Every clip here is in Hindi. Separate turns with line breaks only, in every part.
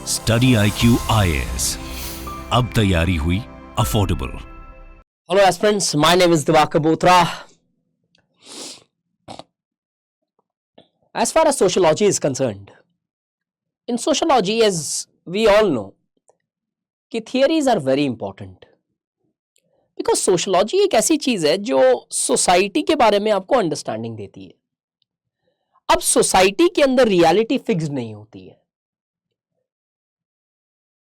स्टडी IQ IAS, अब तैयारी हुई affordable.
Hello aspirants, my name is Diwakar Botra. As far as sociology is concerned, in sociology, as we all know, कि theories are very important. Because sociology एक ऐसी चीज है जो सोसाइटी के बारे में आपको अंडरस्टैंडिंग देती है। अब सोसाइटी के अंदर रियलिटी फिक्स्ड नहीं होती है।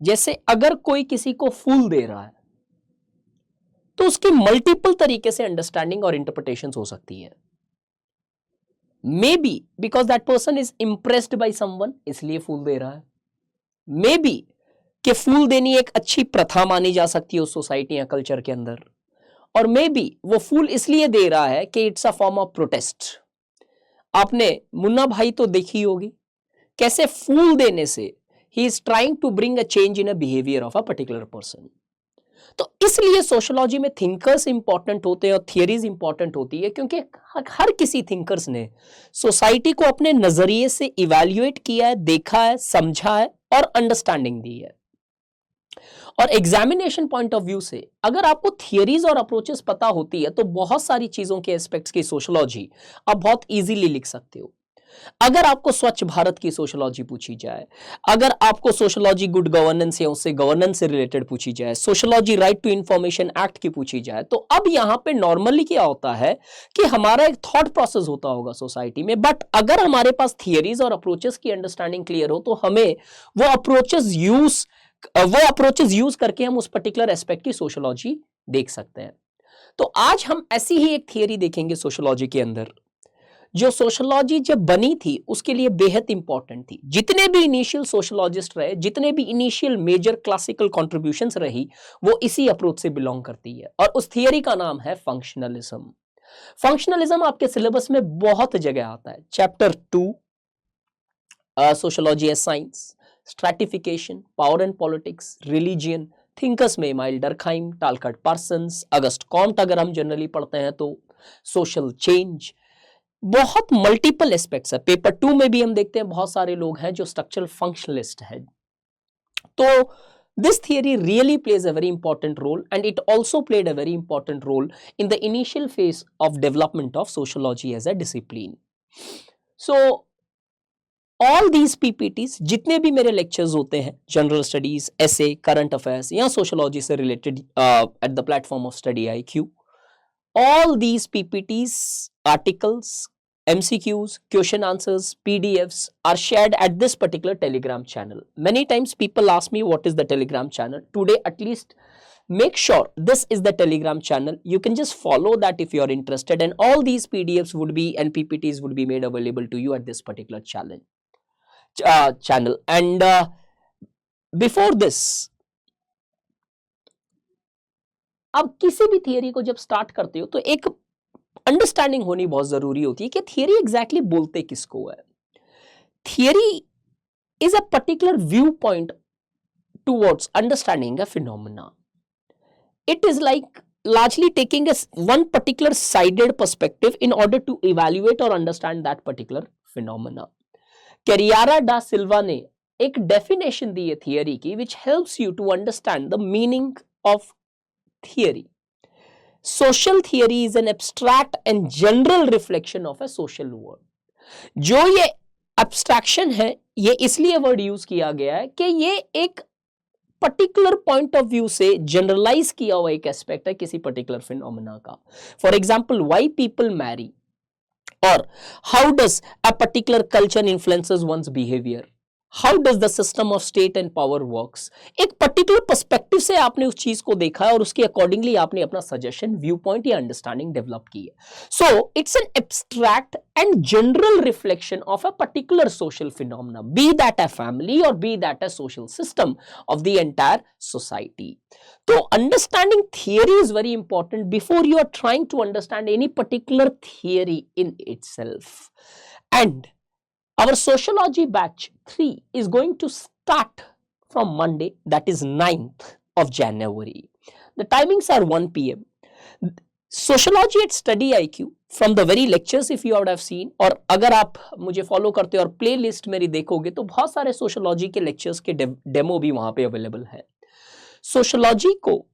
जैसे अगर कोई किसी को फूल दे रहा है तो उसकी मल्टीपल तरीके से अंडरस्टैंडिंग और इंटरप्रिटेशंस हो सकती है। May be because that person is impressed by someone, इसलिए फूल दे रहा है। मे बी कि फूल देनी एक अच्छी प्रथा मानी जा सकती है उस सोसाइटी या कल्चर के अंदर, और मे बी वो फूल इसलिए दे रहा है कि it's a form of protest. आपने मुन्ना भाई तो देखी होगी, कैसे फूल देने से ही is trying to bring a change in a behaviour of a particular person. तो इसलिए सोशियोलॉजी में थिंकर्स इंपॉर्टेंट होते हैं और थियरीज इंपॉर्टेंट होती है, क्योंकि हर किसी थिंकर्स ने सोसाइटी को अपने नजरिए से इवैल्यूएट किया है, देखा है, समझा है और अंडरस्टैंडिंग दी है। और एग्जामिनेशन पॉइंट ऑफ व्यू से अगर आपको थियरीज और अप्रोचेस पता होती है तो बहुत सारी चीजों के एस्पेक्ट्स की सोशियोलॉजी आप बहुत इजीली लिख सकते हो। अगर आपको स्वच्छ भारत की सोशियोलॉजी पूछी जाए, अगर आपको सोशियोलॉजी गुड गवर्नेंस या उससे गवर्नेंस से रिलेटेड पूछी जाए, sociology right to information act की पूछी जाए, तो अब यहां पे नॉर्मली क्या होता है कि हमारा एक थॉट प्रोसेस होता होगा सोसाइटी में, बट अगर हमारे पास थियरीज और अप्रोचेस की अंडरस्टैंडिंग क्लियर हो तो हमें वो अप्रोचेस यूज करके हम उस पर्टिकुलर एस्पेक्ट की सोशियोलॉजी देख सकते हैं। तो आज हम ऐसी ही एक थियरी देखेंगे सोशियोलॉजी के अंदर, जो सोशियोलॉजी जब बनी थी उसके लिए बेहद इंपॉर्टेंट थी। जितने भी इनिशियल सोशियोलॉजिस्ट रहे, जितने भी इनिशियल मेजर क्लासिकल कंट्रीब्यूशंस रही, वो इसी अप्रोच से बिलोंग करती है, और उस थियरी का नाम है फंक्शनलिज्म। फंक्शनलिज्म आपके सिलेबस में बहुत जगह आता है। Chapter 2 sociology as science, stratification, power and politics, religion, thinkers में Emile Durkheim, Talcott Parsons, August Comte अगर हम जनरली पढ़ते हैं तो, सोशल चेंज, बहुत मल्टीपल एस्पेक्ट्स है। पेपर 2 में भी हम देखते हैं बहुत सारे लोग हैं जो स्ट्रक्चरल फंक्शनलिस्ट है। तो this theory really plays a very important role, and it also played a very important role in the initial phase of development of sociology as a discipline. So all these PPTs, जितने भी मेरे लेक्चर्स होते हैं, जनरल स्टडीज, ऐसे, करंट अफेयर्स या सोशियोलॉजी से related at the platform of study IQ, all these PPTs, articles, MCQs, question answers, PDFs are shared at this particular Telegram channel. Many times people ask me what is the Telegram channel. Today at least make sure this is the Telegram channel. You can just follow that if you are interested, and all these PDFs would be and PPTs would be made available to you at this particular channel. And before this, अब किसी भी थियरी को जब स्टार्ट करते हो तो एक अंडरस्टैंडिंग होनी बहुत जरूरी होती है कि थियरी एग्जैक्टली बोलते किसको है। Theory is a particular view point towards understanding a phenomena. It is like largely taking one particular sided perspective in order to evaluate or understand that particular phenomena. कैरियारा डा सिल्वा ने एक डेफिनेशन दी है थियरी की, which helps you to understand the meaning of theory. Social theory is an abstract and general reflection of a social world. जो ये abstraction है, ये इसलिए वर्ड यूज किया गया है कि ये एक पर्टिकुलर पॉइंट ऑफ व्यू से जनरलाइज किया हुआ एक एस्पेक्ट है किसी पर्टिकुलर फिनोमेना का। For example, why people marry, और how does a particular culture influences one's behaviour, how does the system of state and power works. एक पर्टिकुलर पर्सपेक्टिव से आपने उस चीज को देखा है और उसके अकॉर्डिंगली आपने अपना सजेशन, व्यू पॉइंट या अंडरस्टैंडिंग डेवलप की है। So it's an abstract and general reflection of a particular social phenomena, be that a family और be that a social system of the entire society. तो understanding theory is very important before you are trying to understand any particular theory in itself. And our sociology batch 3 is going to start from Monday, that is 9th of January. The timings are 1 p.m. Sociology at study IQ from the very lectures if you have seen, और अगर आप मुझे फॉलो करते हो और प्ले लिस्ट मेरी देखोगे तो बहुत सारे सोशोलॉजी के लेक्चर्स के डेमो भी वहां पे अवेलेबल है। सोशोलॉजी को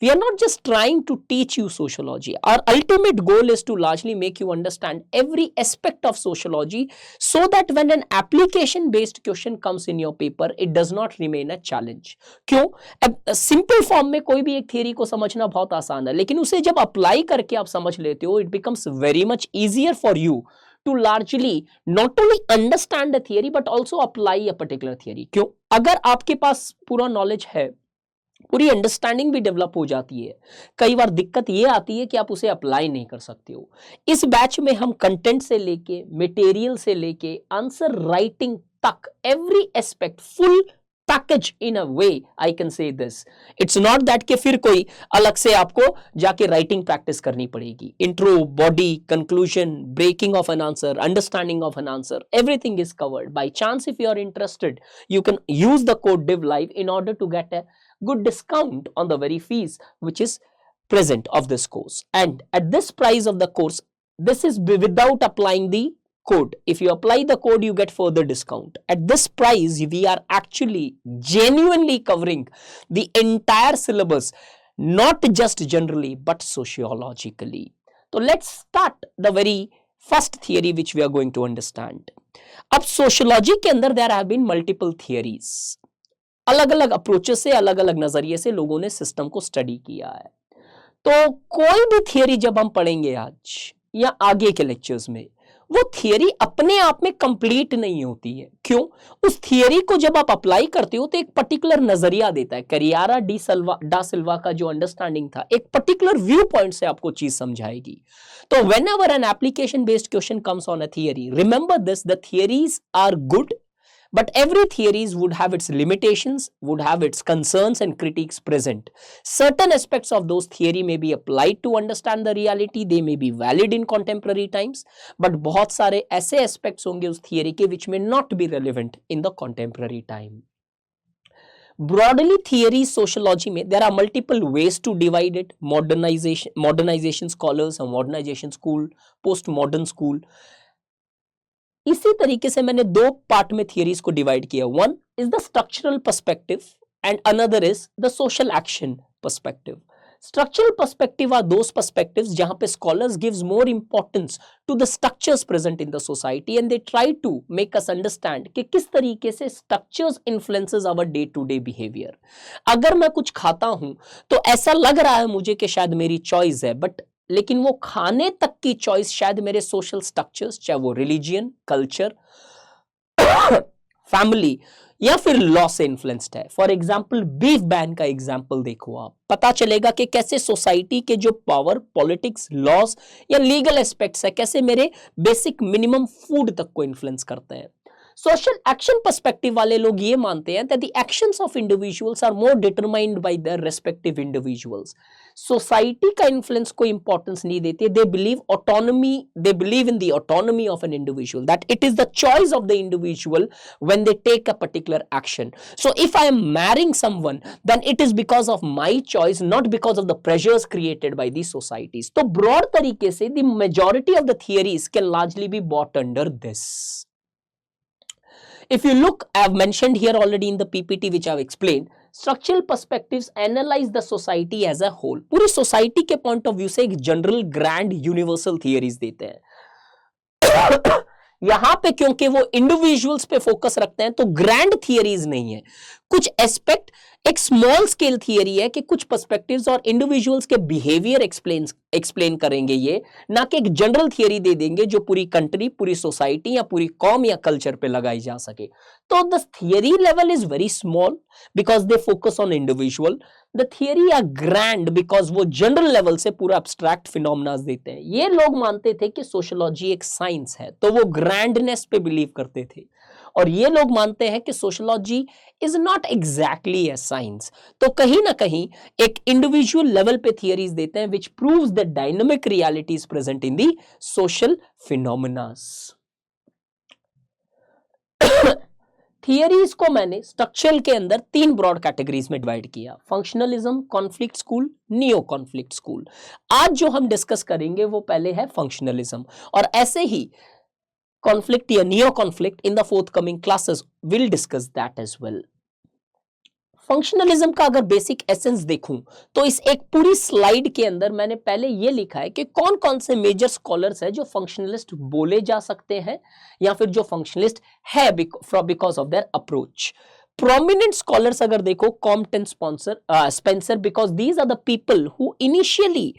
we are not just trying to teach you sociology. Our ultimate goal is to largely make you understand every aspect of sociology so that when an application based question comes in your paper, it does not remain a challenge. क्यों? अब सिंपल फॉर्म में कोई भी एक थियरी को समझना बहुत आसान है, लेकिन उसे जब अप्लाई करके आप समझ लेते हो, it becomes very much easier for you to largely not only understand the theory but also apply a particular theory. क्यों? अगर आपके पास पूरा नॉलेज है, पूरी अंडरस्टैंडिंग भी डेवलप हो जाती है, कई बार दिक्कत ये आती है कि आप उसे अप्लाई नहीं कर सकते हो। इस बैच में हम कंटेंट से लेके मटेरियल से लेके आंसर राइटिंग तक every aspect full package in a way I can say this. It's not that कि फिर कोई अलग से आपको जाके राइटिंग प्रैक्टिस करनी पड़ेगी। Intro, body, conclusion, breaking of an answer, understanding of an answer, everything is covered. By chance if you are interested you can use the code DivLive in order to get a good discount on the very fees which is present of this course. And at this price of the course, this is without applying the code. If you apply the code, you get further discount. At this price, we are actually genuinely covering the entire syllabus, not just generally but sociologically. So let's start the very first theory which we are going to understand. अब सोशियोलॉजी के अंदर there have been multiple theories, अलग अलग अप्रोचेस से, अलग अलग नजरिए से लोगों ने सिस्टम को स्टडी किया है। तो कोई भी थियरी जब हम पढ़ेंगे आज या आगे के लेक्चर्स में, वो थियरी अपने आप में कंप्लीट नहीं होती है। क्यों? उस थियरी को जब आप अप्लाई करते हो तो एक पर्टिकुलर नजरिया देता है। करियारा डा सिल्वा का जो अंडरस्टैंडिंग था, एक पर्टिकुलर व्यू पॉइंट से आपको चीज समझाएगी। तो whenever an application based question comes on a theory, remember this: the theories are good, but every theories would have its limitations, would have its concerns and critiques present. Certain aspects of those theory may be applied to understand the reality, they may be valid in contemporary times, but बहुत सारे ऐसे aspects होंगे उस theory के which may not be relevant in the contemporary time. Broadly, theory sociology में there are multiple ways to divide it. Modernization scholars और modernization school, postmodern school. इसी तरीके से मैंने दो पार्ट में थियरीज को डिवाइड किया। One is the structural perspective and another is the social action perspective. Structural perspective are those perspectives जहां पे scholars gives more importance to the structures present in the society and they try to make us understand कि किस तरीके से structures influences our day to day behaviour. अगर मैं कुछ खाता हूं तो ऐसा लग रहा है मुझे कि शायद मेरी चॉइस है, बट लेकिन वो खाने तक की चॉइस शायद मेरे सोशल स्ट्रक्चर्स, चाहे वो रिलीजियन, कल्चर, फैमिली या फिर लॉ से इन्फ्लुएंस्ड है। फॉर एग्जाम्पल बीफ बैन का एग्जाम्पल देखो, आप पता चलेगा कि कैसे सोसाइटी के जो पावर, पॉलिटिक्स, लॉस या लीगल एस्पेक्ट्स है, कैसे मेरे बेसिक मिनिमम फूड तक को इन्फ्लुएंस करते हैं। सोशल एक्शन पर्सपेक्टिव वाले लोग ये मानते हैं that the actions of individuals are more determined by their respective individuals. Society का इन्फ्लुएंस को इंपॉर्टेंस नहीं देते। They believe autonomy, they believe in the autonomy of an individual, that it is the choice of the individual when they take a particular action. So if I am marrying someone then it is because of my choice, not because of the pressures created by the societies. तो ब्रॉड तरीके से the majority of the theories can largely be bought under this. If you look, I have mentioned here already in the PPT which I have explained, structural perspectives analyze the society as a whole. पूरी society के point of view से एक general grand universal theories देते हैं। यहां पे क्योंकि वो इंडिविजुअल्स पे फोकस रखते हैं तो ग्रैंड थियरीज नहीं है, कुछ एस्पेक्ट एक स्मॉल स्केल थियरी है कि कुछ पर्सपेक्टिव्स और इंडिविजुअल्स के बिहेवियर एक्सप्लेन करेंगे ये, ना कि एक जनरल थियरी दे देंगे जो पूरी कंट्री, पूरी सोसाइटी या पूरी कॉम या कल्चर पे लगाई जा सके। तो the theory level is very small because they focus on individual. The theory are grand because वो जनरल लेवल से पूरा एब्स्ट्रैक्ट फिनोमेना देते हैं। ये लोग मानते थे कि सोशियोलॉजी एक साइंस है, तो वो ग्रैंडनेस पे बिलीव करते थे, और ये लोग मानते हैं कि sociology is not exactly A science. तो कहीं ना कहीं एक इंडिविजुअल लेवल पे थियरीज देते हैं which proves the dynamic realities present in the social phenomenas. Theories को मैंने स्ट्रक्चरल के अंदर 3 ब्रॉड कैटेगरीज में डिवाइड किया, functionalism, conflict school, neo conflict school. आज जो हम डिस्कस करेंगे वो पहले है फंक्शनलिज्म, और ऐसे ही कॉन्फ्लिक्ट या neo conflict in the forthcoming classes will discuss that as well. Functionalism का अगर बेसिक एसेंस देखूं तो इस एक पूरी स्लाइड के अंदर मैंने पहले ये लिखा है कि कौन कौन से मेजर स्कॉलर्स हैं जो फंक्शनलिस्ट बोले जा सकते हैं या फिर जो फंक्शनलिस्ट है because of their approach. Prominent scholars अगर देखो, Compton, Spencer, because these are the people who initially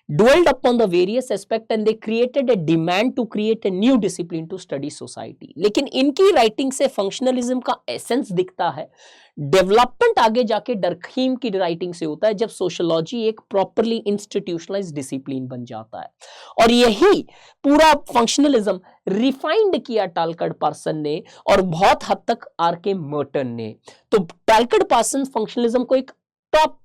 dwelled upon the various aspect and they created a demand to create a new discipline to study society। लेकिन इनकी राइटिंग से फंक्शनलिज्म का एसेंस दिखता है। डेवलपमेंट आगे जाके डर्कहीम की राइटिंग से होता है जब सोशियोलॉजी एक प्रॉपरली इंस्टीट्यूशनलाइज्ड डिसिप्लिन बन जाता है, और यही पूरा फंक्शनलिज्म रिफाइंड किया टालकड पार्सन ने और बहुत हद तक आर.के. मर्टन ने। तो टालकड पार्सन फंक्शनलिज्म को एक top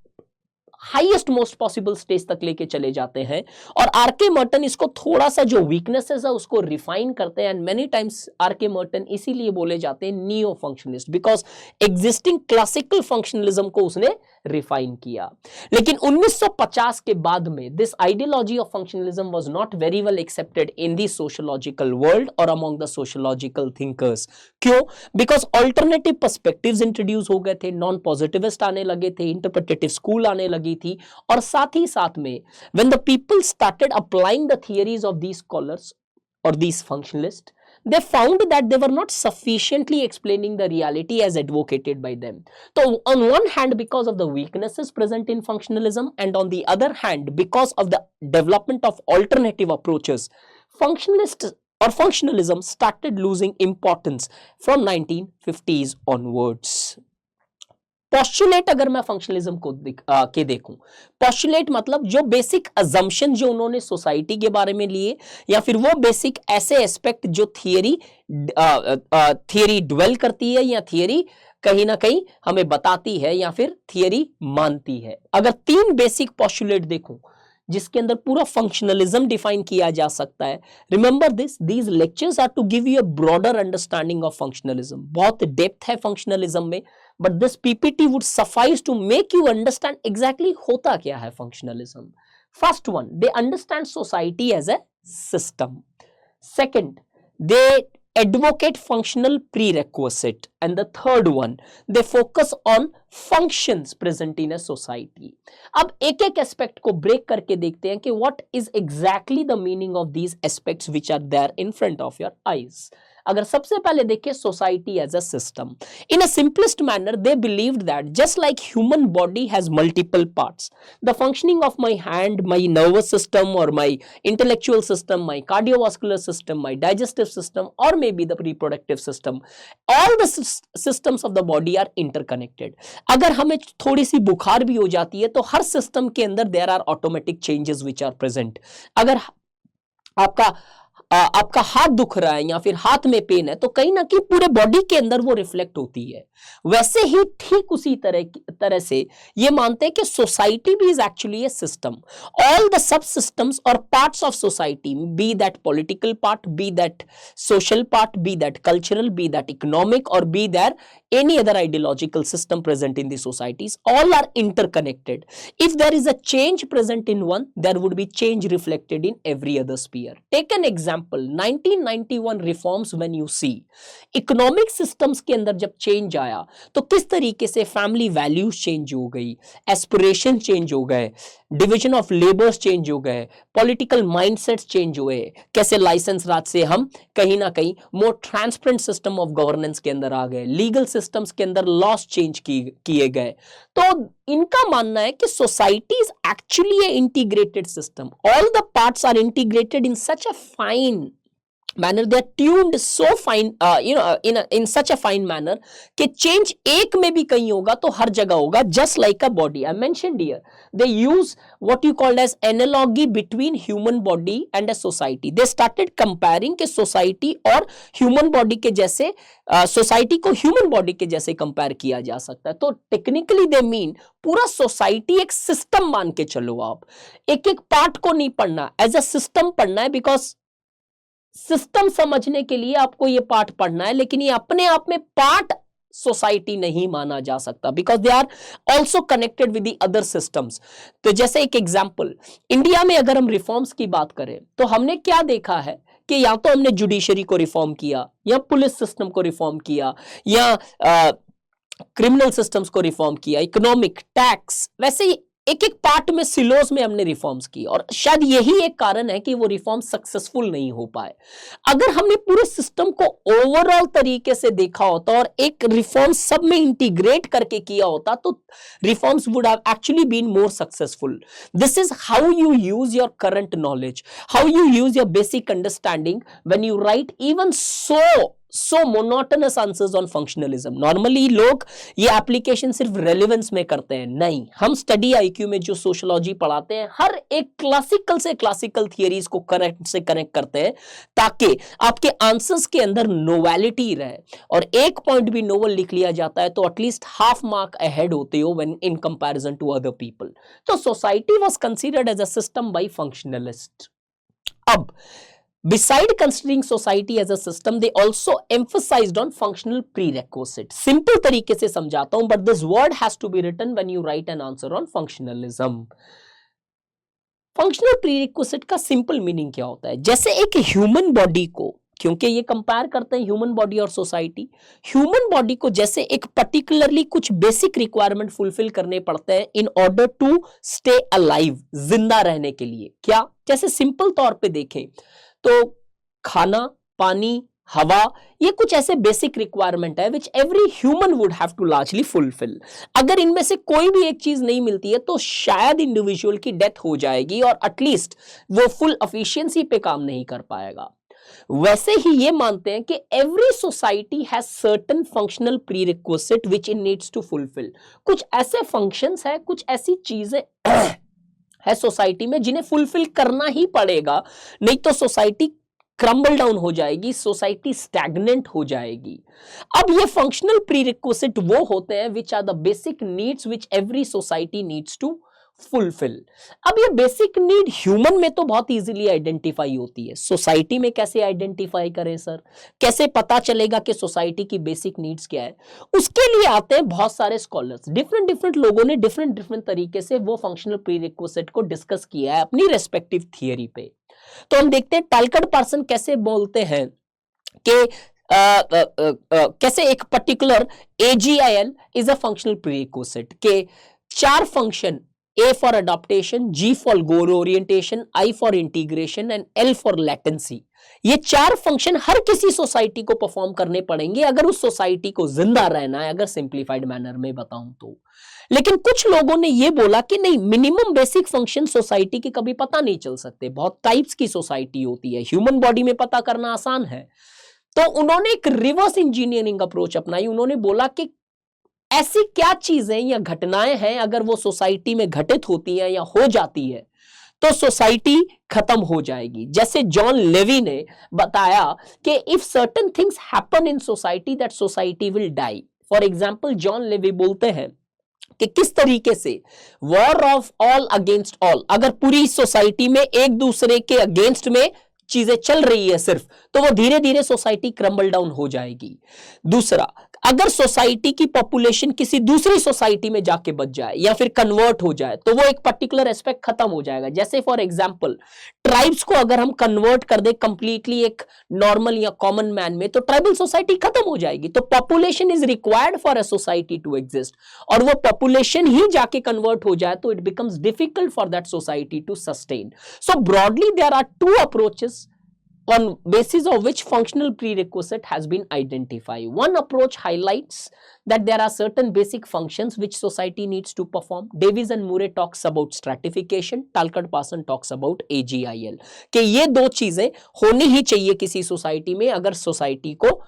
highest most possible stage तक लेके चले जाते हैं, और आर.के. मर्टन इसको थोड़ा सा जो वीकनेसेस है उसको रिफाइन करते हैं। And many times R K. Merton इसीलिए बोले जाते हैं neo functionalist, because existing classical functionalism को उसने रिफाइन किया। लेकिन 1950 के बाद में this ideology of functionalism was not very well accepted in the sociological world और अमंग द सोशियोलॉजिकल थिंकर्स। क्यों? बिकॉज ऑल्टरनेटिव पर्सपेक्टिव्स इंट्रोड्यूस हो गए थे, नॉन पॉजिटिविस्ट आने लगे थे, इंटरप्रेटेटिव स्कूल आने लगी थी, और साथ ही साथ में when the people started applying the theories of these scholars or these functionalists, they found that they were not sufficiently explaining the reality as advocated by them. So on one hand, because of the weaknesses present in functionalism, and on the other hand, because of the development of alternative approaches, functionalists or functionalism started losing importance from 1950s onwards. Postulate अगर मैं फंक्शनलिज्म को के देखूं, पॉस्टुलेट मतलब जो बेसिक अजम्पशन जो उन्होंने सोसाइटी के बारे में लिए, या फिर वो बेसिक ऐसे एस्पेक्ट जो थियरी ड्वेल करती है या थियरी कहीं ना कहीं हमें बताती है या फिर थियरी मानती है। अगर 3 बेसिक पॉस्टुलेट देखूं जिसके अंदर पूरा फंक्शनलिज्म डिफाइन किया जा सकता है, remember these lectures are to give you a broader understanding of functionalism. बहुत डेप्थ है फंक्शनलिज्म में, but this PPT would suffice to make you understand exactly होता क्या है functionalism. First one, they understand society as a system. Second, they advocate functional prerequisite, and the third one, they focus on functions present in a society। अब एक एक एस्पेक्ट को ब्रेक करके देखते हैं कि what is exactly the meaning of these aspects which are there in front of your eyes। अगर सबसे पहले देखें society as a system, in a simplest manner they believed that just like human body has multiple parts, the functioning of my hand, my nervous system और my intellectual system, my cardiovascular system, my digestive system और may be the reproductive system, all the systems of the body are interconnected. अगर हमें थोड़ी सी बुखार भी हो जाती है तो हर सिस्टम के अंदर there are automatic changes which are present. अगर आपका हाथ दुख रहा है या फिर हाथ में पेन है तो कहीं ना कहीं पूरे बॉडी के अंदर वो रिफ्लेक्ट होती है। वैसे ही ठीक उसी तरह से ये मानते हैं कि सोसाइटी भी is actually a system. All the sub systems और parts of society, be that political part, be that social part, be that cultural, be that economic और be that any other ideological system present in the societies, all are interconnected. If there is a change present in one, there would be change reflected in every other sphere. Take an example, 1991 reforms when you see economic systems के अंदर जब change आया तो किस तरीके से family values change हो गई, aspiration change हो गए, डिविजन ऑफ लेबर्स चेंज हो गए, पॉलिटिकल माइंडसेट्स चेंज हुए, कैसे लाइसेंस राज से हम कहीं ना कहीं more transparent system of governance के अंदर आ गए, लीगल सिस्टम्स के अंदर लॉस चेंज किए गए। तो इनका मानना है कि society is actually a integrated system, all the parts are integrated in such a fine manner, they are tuned so fine in such a fine manner कि change एक में भी कहीं होगा तो हर जगह होगा, just like a body। I mentioned here they use what you called as analogy between human body and a society। they started comparing कि society और human body के जैसे society को human body के जैसे कंपेयर किया जा सकता है। तो technically they mean पूरा सोसाइटी एक सिस्टम मान के चलो, आप एक एक पार्ट को नहीं पढ़ना, एज अ सिस्टम पढ़ना है। बिकॉज सिस्टम समझने के लिए आपको ये पार्ट पढ़ना है, लेकिन ये अपने आप में पार्ट सोसाइटी नहीं माना जा सकता, because they are also connected with the other systems. तो जैसे एक एग्जाम्पल, इंडिया में अगर हम रिफॉर्म्स की बात करें तो हमने क्या देखा है कि या तो हमने जुडिशरी को रिफॉर्म किया, या पुलिस सिस्टम को रिफॉर्म किया, या क्रिमिनल सिस्टम्स को रिफॉर्म किया, इकोनॉमिक, टैक्स, वैसे ही एक एक पार्ट में सिलोज में हमने रिफॉर्म्स की, और शायद यही एक कारण है कि वो रिफॉर्म सक्सेसफुल नहीं हो पाए। अगर हमने पूरे सिस्टम को ओवरऑल तरीके से देखा होता और एक रिफॉर्म सब में इंटीग्रेट करके किया होता तो reforms would have actually been more successful. This is how you use your current knowledge, how you use your basic understanding when you write even so monotonous answers on functionalism। Normally लोग ये एप्लीकेशन सिर्फ रेलेवेंस में करते हैं, नहीं, हम स्टडी आईक्यू में जो सोशियोलॉजी पढ़ाते हैं हर एक क्लासिकल से क्लासिकल थियरीज को करेक्ट से कनेक्ट करते हैं ताकि आपके आंसर्स के अंदर नोवेलिटी रहे, और एक पॉइंट भी नोवेल लिख लिया जाता है तो एटलीस्ट हाफ मार्क अहेड होते हो when in comparison to other people. तो society was considered as a system by functionalist. अब beside considering society as a system, they also emphasized on functional prerequisite। simple तरीके से समझाता हूं, but this word has to be written when you write an answer on functionalism। functional prerequisite का simple meaning क्या होता है? जैसे एक ह्यूमन बॉडी को, क्योंकि ये कंपेयर करते हैं ह्यूमन बॉडी और सोसाइटी, ह्यूमन बॉडी को जैसे एक पर्टिकुलरली कुछ बेसिक रिक्वायरमेंट फुलफिल करने पड़ते हैं in order to stay alive, जिंदा रहने के लिए। क्या? जैसे सिंपल तौर पे देखें तो खाना, पानी, हवा, ये कुछ ऐसे बेसिक रिक्वायरमेंट है which every human would have to largely fulfil. अगर इनमें से कोई भी एक चीज नहीं मिलती है तो शायद इंडिविजुअल की डेथ हो जाएगी और एटलीस्ट वो फुल एफिशिएंसी पे काम नहीं कर पाएगा। वैसे ही ये मानते हैं कि every society has certain functional prerequisite which it needs to fulfil. कुछ ऐसे फंक्शंस है, कुछ ऐसी चीजें है सोसाइटी में जिन्हें फुलफिल करना ही पड़ेगा, नहीं तो सोसाइटी क्रम्बल डाउन हो जाएगी, सोसाइटी स्टैग्नेंट हो जाएगी। अब ये फंक्शनल प्रीरिक्विजिट वो होते हैं which are the basic needs which every society needs to fulfil. अब ये बेसिक नीड ह्यूमन में तो बहुत इजीली आइडेंटिफाई होती है, सोसाइटी में कैसे आइडेंटिफाई करें सर? कैसे पता चलेगा कि सोसाइटी की बेसिक नीड्स क्या है? उसके लिए आते हैं बहुत सारे स्कॉलर्स, डिफरेंट लोगों ने डिफरेंट तरीके से वो फंक्शनल प्रीरिक्विजिट को डिस्कस किया है अपनी रेस्पेक्टिव थियरी पे। तो हम देखते हैं टालकट पार्सन कैसे बोलते हैं कि कैसे एक particular AGIL is a functional prerequisite के 4 function, A for adaptation, G for goal orientation, I for integration and L for latency, ये 4 फंक्शन हर किसी सोसाइटी को परफॉर्म करने पड़ेंगे अगर उस सोसाइटी को जिंदा रहना है, अगर सिंप्लीफाइड मैनर में बताऊं तो। लेकिन कुछ लोगों ने ये बोला कि नहीं, मिनिमम बेसिक फंक्शन सोसाइटी के कभी पता नहीं चल सकते, बहुत टाइप्स की सोसाइटी होती है, ह्यूमन बॉडी में पता करना आसान है। तो उन्होंने एक रिवर्स इंजीनियरिंग अप्रोच अपनाई। उन्होंने बोला कि ऐसी क्या चीजें या घटनाएं हैं अगर वो सोसाइटी में घटित होती है या हो जाती है तो सोसाइटी खत्म हो जाएगी। जैसे जॉन लेवी ने बताया कि if certain things happen in society that society will die. For example John Levy बोलते हैं कि किस तरीके से war of all against all, अगर पूरी सोसाइटी में एक दूसरे के अगेंस्ट में चीजें चल रही है सिर्फ, तो वो धीरे धीरे सोसाइटी क्रम्बल डाउन हो जाएगी। दूसरा, अगर सोसाइटी की पॉपुलेशन किसी दूसरी सोसाइटी में जाके बच जाए या फिर कन्वर्ट हो जाए तो वो एक पर्टिकुलर एस्पेक्ट खत्म हो जाएगा। जैसे फॉर एग्जांपल ट्राइब्स को अगर हम कन्वर्ट कर दे कंप्लीटली एक नॉर्मल या कॉमन मैन में तो ट्राइबल सोसाइटी खत्म हो जाएगी। तो population is required for a society to exist, और वो पॉपुलेशन ही जाके कन्वर्ट हो जाए तो it becomes difficult for that society to sustain. So broadly there are 2 approaches on basis of which functional prerequisite has been identified. One approach highlights that there are certain basic functions which society needs to perform. Davies and Murray talks about stratification, Talcott Parson talks about AGIL, कि ये 2 चीजें होनी ही चाहिए किसी सोसाइटी में अगर सोसाइटी को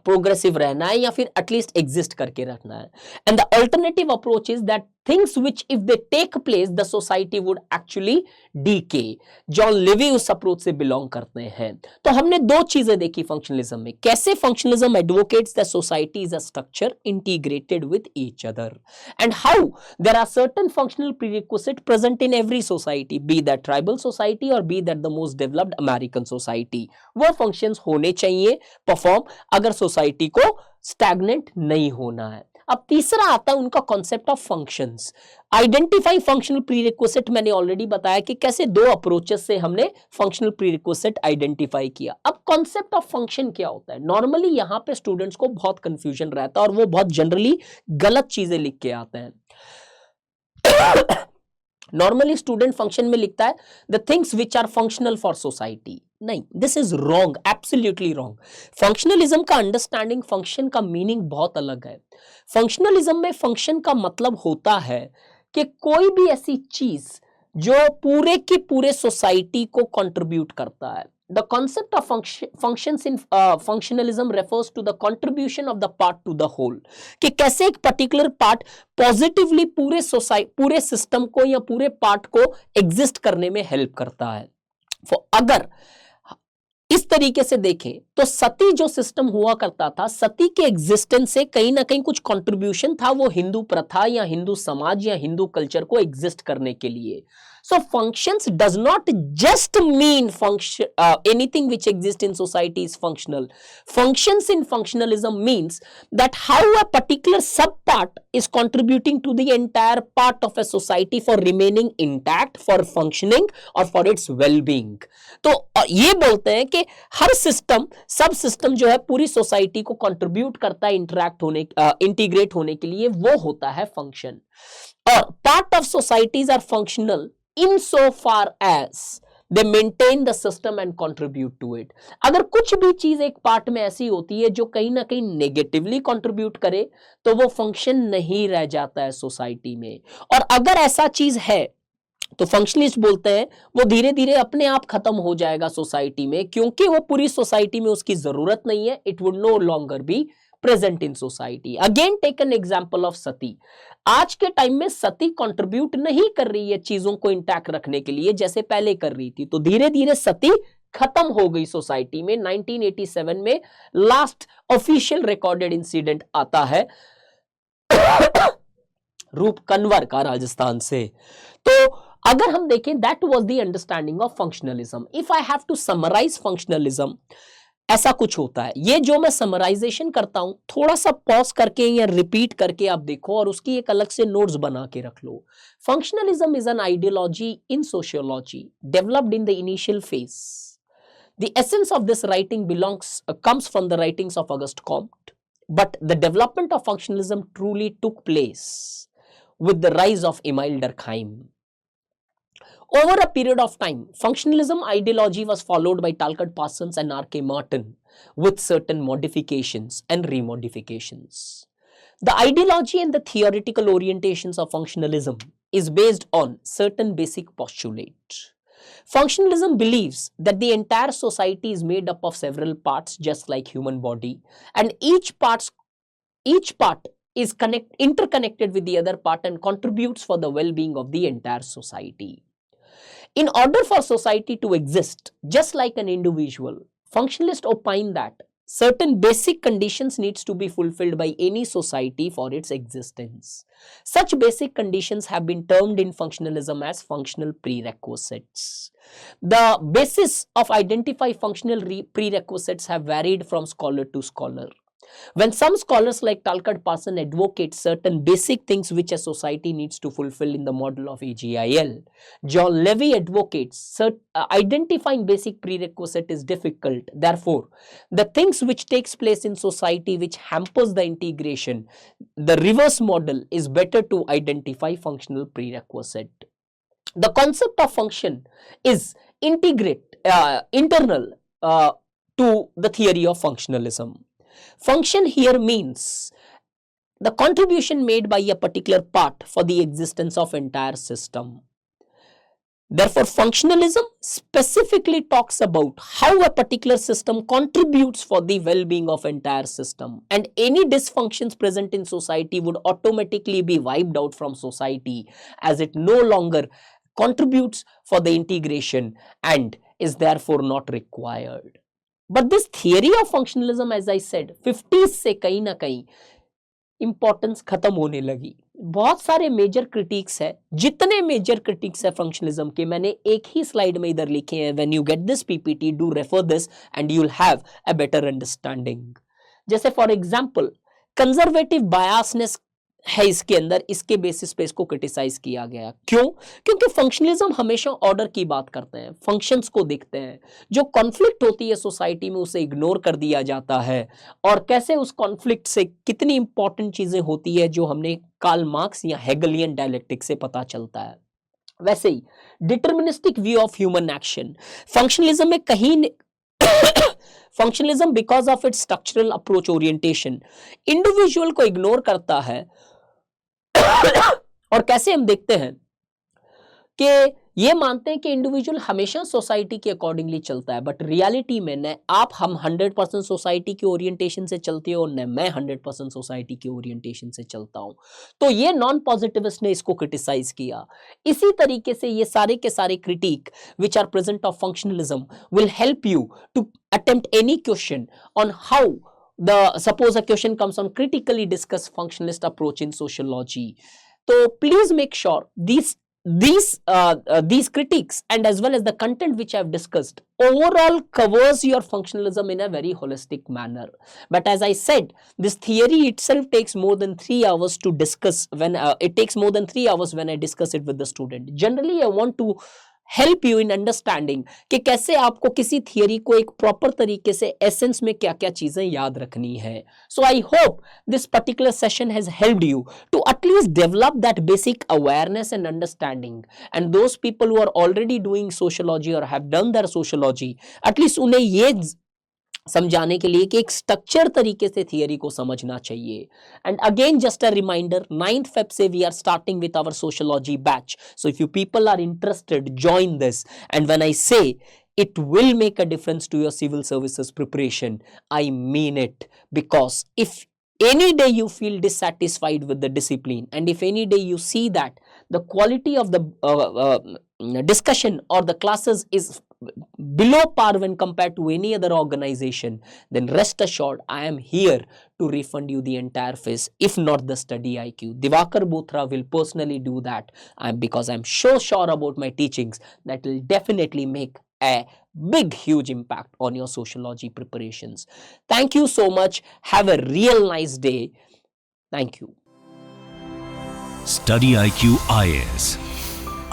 प्रोग्रेसिव रहना है या फिर एटलीस्ट एग्जिस्ट करके रखना है। And the alternative approach is that things which if they take place the society would actually decay. John Levy उस अप्रोच से बिलोंग करते हैं। तो हमने 2 चीजें देखी फंक्शनलिज्म में, कैसे functionalism advocates the society is a structure integrated with each other, and how there are certain functional prerequisite present in every society, be that tribal society और be that the most developed American society. वो फंक्शंस होने चाहिए परफॉर्म अगर सोसाइटी को स्टैग्नेंट नहीं होना है। अब तीसरा आता है उनका concept of functions. Identify functional prerequisite मैंने ऑलरेडी बताया कि कैसे दो अप्रोचेस से हमने फंक्शनल प्रीरिक्विजिट आइडेंटिफाई किया। अब कॉन्सेप्ट ऑफ फंक्शन क्या होता है? नॉर्मली यहां पे स्टूडेंट्स को बहुत कंफ्यूजन रहता है और वो बहुत जनरली गलत चीजें लिख के आते हैं। नॉर्मली स्टूडेंट फंक्शन में लिखता है the things which are functional for society. नहीं, this is wrong, absolutely wrong. Functionalism का अंडरस्टैंडिंग, फंक्शन का मीनिंग बहुत अलग है। फंक्शनलिज्म में फंक्शन का मतलब होता है कि कोई भी ऐसी चीज जो पूरे की पूरे सोसाइटी को कंट्रीब्यूट करता है। The concept of functions in functionalism refers to the contribution of the part to the whole, कि कैसे एक पर्टिकुलर पार्ट पॉजिटिवली पूरे सिस्टम को या पूरे पार्ट को एग्जिस्ट करने में हेल्प करता है। अगर इस तरीके से देखें तो सती जो सिस्टम हुआ करता था, सती के एग्जिस्टेंस से कहीं ना कहीं कुछ कंट्रीब्यूशन था वो हिंदू प्रथा या हिंदू समाज या हिंदू कल्चर को एग्जिस्ट करने के लिए। So functions does not just mean anything which exists in society is functional. Functions in functionalism means that how a particular subpart is contributing to the entire part of a society for remaining intact, for functioning or for its well-being. तो ये बोलते हैं कि हर सिस्टम, सब सिस्टम जो है पूरी सोसाइटी को कंट्रीब्यूट करता है इंटीग्रेट होने के लिए, वो होता है फंक्शन। और part of societies are functional insofar as they maintain the system and contribute to it. अगर कुछ भी चीज एक पार्ट में ऐसी होती है जो कहीं ना कहीं नेगेटिवली कंट्रीब्यूट करे तो वो फंक्शन नहीं रह जाता है सोसाइटी में। और अगर ऐसा चीज है तो फंक्शनलिस्ट बोलते हैं वो धीरे धीरे अपने आप खत्म हो जाएगा सोसाइटी में, क्योंकि वो पूरी सोसाइटी में उसकी जरूरत नहीं है। It would no longer be present in society. Again take an example of sati. आज के टाइम में सती कंट्रीब्यूट नहीं कर रही है चीजों को इंटैक्ट रखने के लिए जैसे पहले कर रही थी, तो धीरे धीरे सती खत्म हो गई सोसाइटी में। 1987 में लास्ट ऑफिशियल रिकॉर्डेड इंसिडेंट आता है रूप कन्वर का राजस्थान से। तो अगर हम देखें that was the understanding of functionalism. If I have to summarise functionalism, ऐसा कुछ होता है। ये जो मैं समराइजेशन करता हूं थोड़ा सा पॉज करके या रिपीट करके आप देखो और उसकी एक अलग से नोट्स बना के रख लो। Functionalism is an ideology in sociology developed in the initial phase. The essence of this writing comes from the writings of Auguste Comte, but the development of functionalism truly took place with the rise of Emile Durkheim. Over a period of time, functionalism ideology was followed by Talcott Parsons and R.K. Martin with certain modifications and remodifications. The ideology and the theoretical orientations of functionalism is based on certain basic postulates. Functionalism believes that the entire society is made up of several parts just like human body, and each part is interconnected with the other part and contributes for the well-being of the entire society. In order for society to exist, just like an individual, functionalists opine that certain basic conditions needs to be fulfilled by any society for its existence. Such basic conditions have been termed in functionalism as functional prerequisites. The basis of identify functional prerequisites have varied from scholar to scholar. When some scholars like Talcott Parsons advocate certain basic things which a society needs to fulfill in the model of AGIL, John Levy advocates identifying basic prerequisite is difficult. Therefore, the things which takes place in society which hampers the integration, the reverse model is better to identify functional prerequisite. The concept of function is internal to the theory of functionalism. Function here means the contribution made by a particular part for the existence of entire system. Therefore, functionalism specifically talks about how a particular system contributes for the well-being of entire system, and any dysfunctions present in society would automatically be wiped out from society as it no longer contributes for the integration and is therefore not required. But this theory of functionalism, as I said, 50s से कहीं ना कहीं इंपॉर्टेंस खत्म होने लगी। बहुत सारे मेजर क्रिटिक्स है, जितने मेजर क्रिटिक्स है फंक्शनलिज्म के मैंने एक ही स्लाइड में इधर लिखे हैं। When you get this PPT, do refer this and you will have a better understanding. जैसे फॉर एग्जाम्पल कंजर्वेटिव बायसनेस है इसके अंदर, इसके बेसिस पे इसको क्रिटिसाइज किया गया। क्यों? क्योंकि फंक्शनलिज्म हमेशा ऑर्डर की बात करते हैं, फंक्शंस को देखते हैं, जो कॉन्फ्लिक्ट होती है सोसाइटी में उसे इग्नोर कर दिया जाता है, और कैसे उस कॉन्फ्लिक्ट से कितनी इंपॉर्टेंट चीजें होती है जो हमने कार्ल मार्क्स या हेगलियन डायलेक्टिक से पता चलता है। वैसे ही deterministic view of human action, functionalism में कहीं functionalism because of its structural approach orientation individual को इग्नोर करता है। और कैसे हम देखते हैं कि ये मानते हैं कि इंडिविजुअल हमेशा सोसाइटी के अकॉर्डिंगली चलता है, बट रियलिटी में न आप हम 100% सोसाइटी के ओरिएंटेशन से चलते हो, न मैं 100% सोसाइटी के ओरिएंटेशन से चलता हूं। तो ये नॉन पॉजिटिविस्ट ने इसको क्रिटिसाइज किया। इसी तरीके से ये सारे के सारे critic which are present of functionalism will help you to attempt any question on how suppose a question comes on critically discuss functionalist approach in sociology. So please make sure these critiques and as well as the content which I have discussed overall covers your functionalism in a very holistic manner. But as I said, this theory itself takes more than 3 hours to discuss when it takes more than 3 hours when I discuss it with the student. Generally, I want to help you in understanding कि कैसे आपको किसी थियरी को एक प्रॉपर तरीके से एसेंस में क्या क्या चीजें याद रखनी है। So I hope this particular session has helped you to at least develop that basic awareness and understanding, and those people who are already doing sociology और have done their sociology, at least उन्हें ये समझाने के लिए कि एक स्ट्रक्चर तरीके से थियरी को समझना चाहिए। And again just a reminder, 9th Feb से we are starting with our sociology batch, so if you people are interested join this, and when I say it will make a difference to your civil services preparation, I mean it, because if any day you feel dissatisfied with the discipline, and if any day you see that the quality of the discussion or the classes is below par when compared to any other organization, then rest assured I am here to refund you the entire fees, if not the study IQ. Divakar Bothra will personally do that, because I'm so sure about my teachings that will definitely make a big huge impact on your sociology preparations. Thank you so much. Have a real nice day. Thank you.
Study IQ IAS,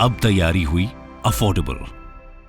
अब तैयारी हुई अफोर्डेबल।